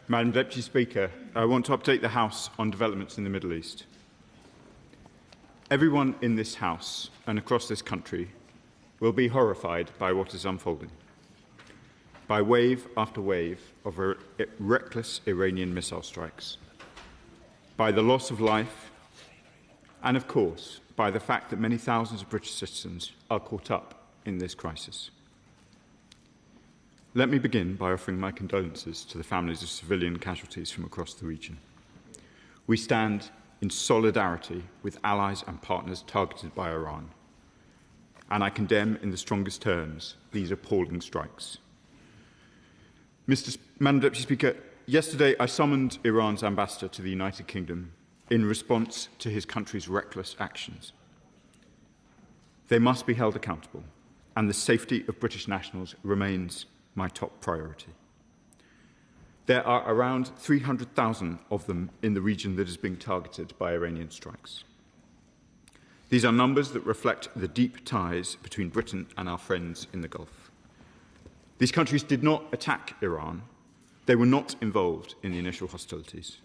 Madam Deputy Speaker, I want to update the House on developments in the Middle East. Everyone in this House and across this country will be horrified by what is unfolding, by wave after wave of reckless Iranian missile strikes, by the loss of life, and of course, by the fact that many thousands of British citizens are caught up in this crisis. Let me begin by offering my condolences to the families of civilian casualties from across the region. We stand in solidarity with allies and partners targeted by Iran, and I condemn in the strongest terms these appalling strikes. Madam Deputy Speaker, yesterday I summoned Iran's ambassador to the United Kingdom in response to his country's reckless actions. They must be held accountable, and the safety of British nationals remains my top priority. There are around 300,000 of them in the region that is being targeted by Iranian strikes. These are numbers that reflect the deep ties between Britain and our friends in the Gulf. These countries did not attack Iran. They were not involved in the initial hostilities.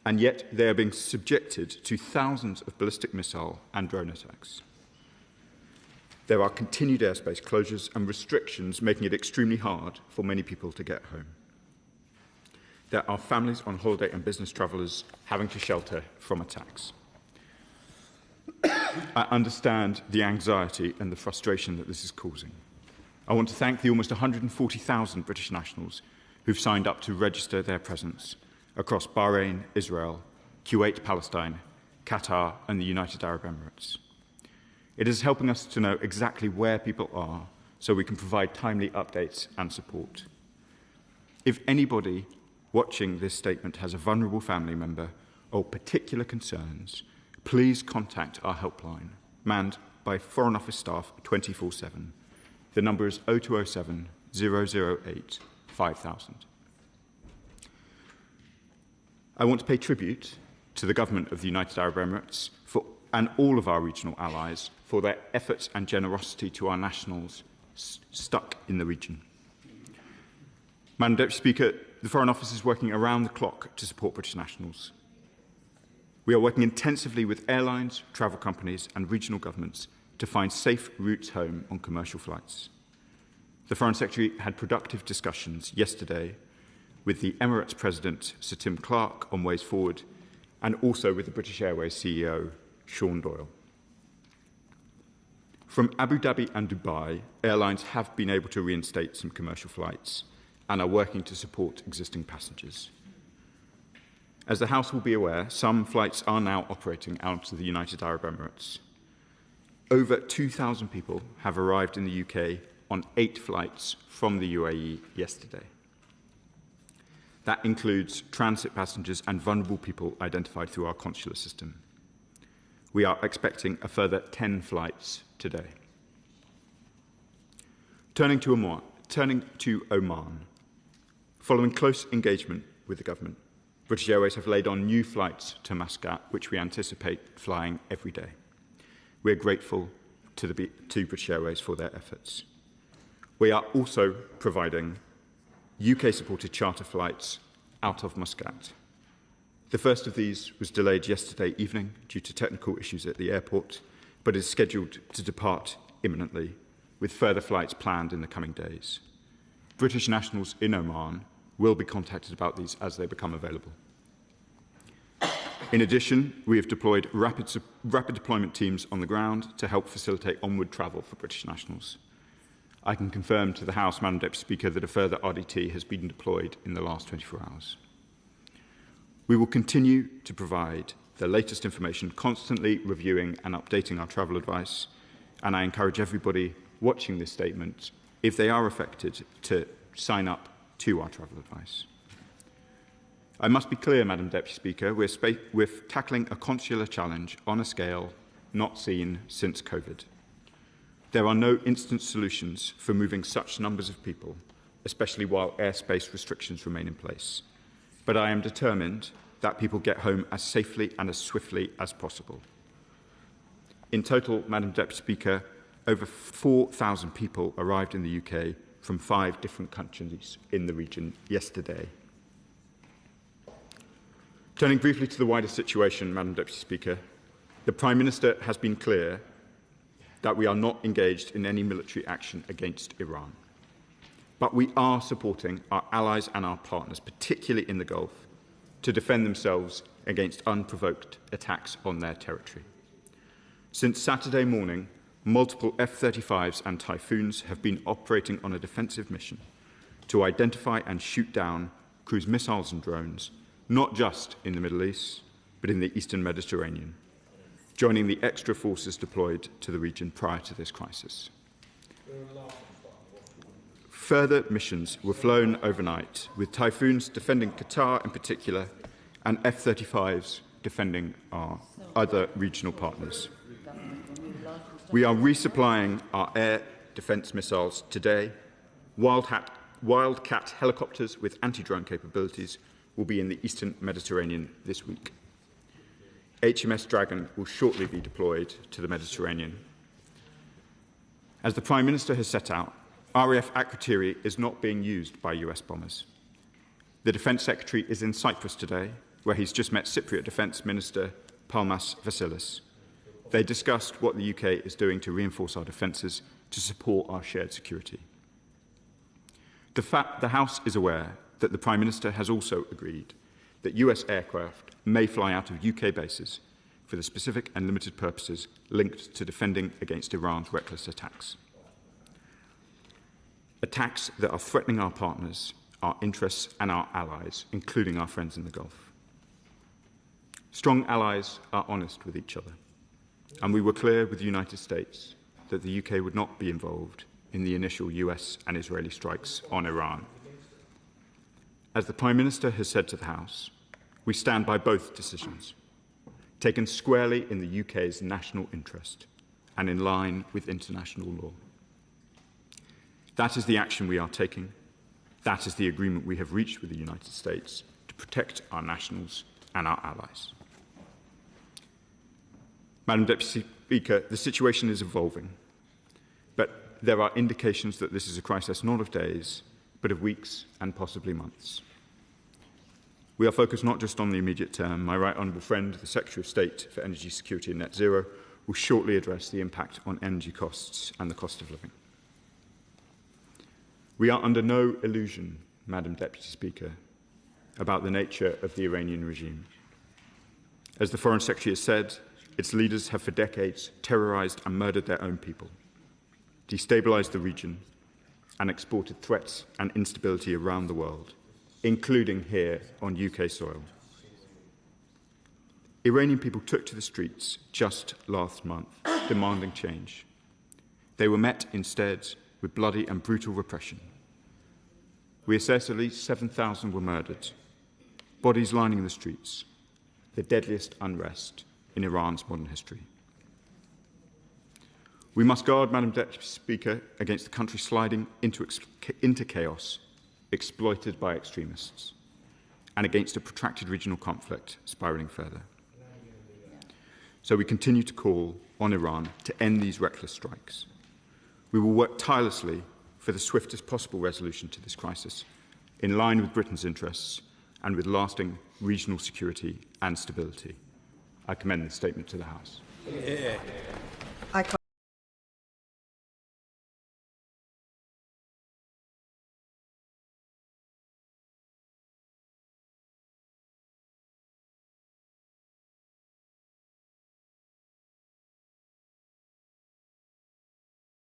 And yet they are being subjected to thousands of ballistic missile and drone attacks. There are continued airspace closures and restrictions making it extremely hard for many people to get home. There are families on holiday and business travellers having to shelter from attacks. I understand the anxiety and the frustration that this is causing. I want to thank the almost 140,000 British nationals who've signed up to register their presence across Bahrain, Israel, Kuwait, Palestine, Qatar and the United Arab Emirates. It is helping us to know exactly where people are so we can provide timely updates and support. If anybody watching this statement has a vulnerable family member or particular concerns, please contact our helpline, manned by Foreign Office staff 24/7. The number is 0207 008 5000. I want to pay tribute to the government of the United Arab Emirates and all of our regional allies for their efforts and generosity to our nationals stuck in the region. Madam Deputy Speaker, the Foreign Office is working around the clock to support British nationals. We are working intensively with airlines, travel companies and regional governments to find safe routes home on commercial flights. The Foreign Secretary had productive discussions yesterday with the Emirates President, Sir Tim Clark, on ways forward, and also with the British Airways CEO, Sean Doyle. From Abu Dhabi and Dubai, airlines have been able to reinstate some commercial flights and are working to support existing passengers. As the House will be aware, some flights are now operating out of the United Arab Emirates. Over 2,000 people have arrived in the UK on 8 flights from the UAE yesterday. That includes transit passengers and vulnerable people identified through our consular system. We are expecting a further 10 flights today. Turning to Oman, following close engagement with the government, British Airways have laid on new flights to Muscat, which we anticipate flying every day. We are grateful to British Airways for their efforts. We are also providing UK-supported charter flights out of Muscat. The first of these was delayed yesterday evening due to technical issues at the airport, but is scheduled to depart imminently, with further flights planned in the coming days. British nationals in Oman will be contacted about these as they become available. In addition, we have deployed rapid deployment teams on the ground to help facilitate onward travel for British nationals. I can confirm to the House, Madam Deputy Speaker, that a further RDT has been deployed in the last 24 hours. We will continue to provide the latest information, constantly reviewing and updating our travel advice, and I encourage everybody watching this statement, if they are affected, to sign up to our travel advice. I must be clear, Madam Deputy Speaker, we're tackling a consular challenge on a scale not seen since COVID. There are no instant solutions for moving such numbers of people, especially while airspace restrictions remain in place. But I am determined that people get home as safely and as swiftly as possible. In total, Madam Deputy Speaker, over 4,000 people arrived in the UK from 5 different countries in the region yesterday. Turning briefly to the wider situation, Madam Deputy Speaker, the Prime Minister has been clear that we are not engaged in any military action against Iran. But we are supporting our allies and our partners, particularly in the Gulf, to defend themselves against unprovoked attacks on their territory. Since Saturday morning, multiple F-35s and Typhoons have been operating on a defensive mission to identify and shoot down cruise missiles and drones, not just in the Middle East, but in the Eastern Mediterranean, joining the extra forces deployed to the region prior to this crisis. Further missions were flown overnight, with Typhoons defending Qatar in particular, and F-35s defending our other regional partners. We are resupplying our air defence missiles today. Wildcat helicopters with anti-drone capabilities will be in the Eastern Mediterranean this week. HMS Dragon will shortly be deployed to the Mediterranean. As the Prime Minister has set out, RAF Akrotiri is not being used by US bombers. The Defence Secretary is in Cyprus today, where he's just met Cypriot Defence Minister Palmas Vasilis. They discussed what the UK is doing to reinforce our defences to support our shared security. The House is aware that the Prime Minister has also agreed that US aircraft may fly out of UK bases for the specific and limited purposes linked to defending against Iran's reckless attacks. Attacks that are threatening our partners, our interests and our allies, including our friends in the Gulf. Strong allies are honest with each other, and we were clear with the United States that the UK would not be involved in the initial US and Israeli strikes on Iran. As the Prime Minister has said to the House, we stand by both decisions, taken squarely in the UK's national interest and in line with international law. That is the action we are taking. That is the agreement we have reached with the United States to protect our nationals and our allies. Madam Deputy Speaker, the situation is evolving, but there are indications that this is a crisis not of days, but of weeks and possibly months. We are focused not just on the immediate term. My right honourable friend, the Secretary of State for Energy Security and Net Zero, will shortly address the impact on energy costs and the cost of living. We are under no illusion, Madam Deputy Speaker, about the nature of the Iranian regime. As the Foreign Secretary has said, its leaders have for decades terrorised and murdered their own people, destabilised the region, and exported threats and instability around the world, including here on UK soil. Iranian people took to the streets just last month, demanding change. They were met instead with bloody and brutal repression. We assess at least 7,000 were murdered, bodies lining the streets, the deadliest unrest in Iran's modern history. We must guard, Madam Deputy Speaker, against the country sliding into chaos exploited by extremists and against a protracted regional conflict spiralling further. So we continue to call on Iran to end these reckless strikes. We will work tirelessly for the swiftest possible resolution to this crisis, in line with Britain's interests and with lasting regional security and stability. I commend this statement to the House.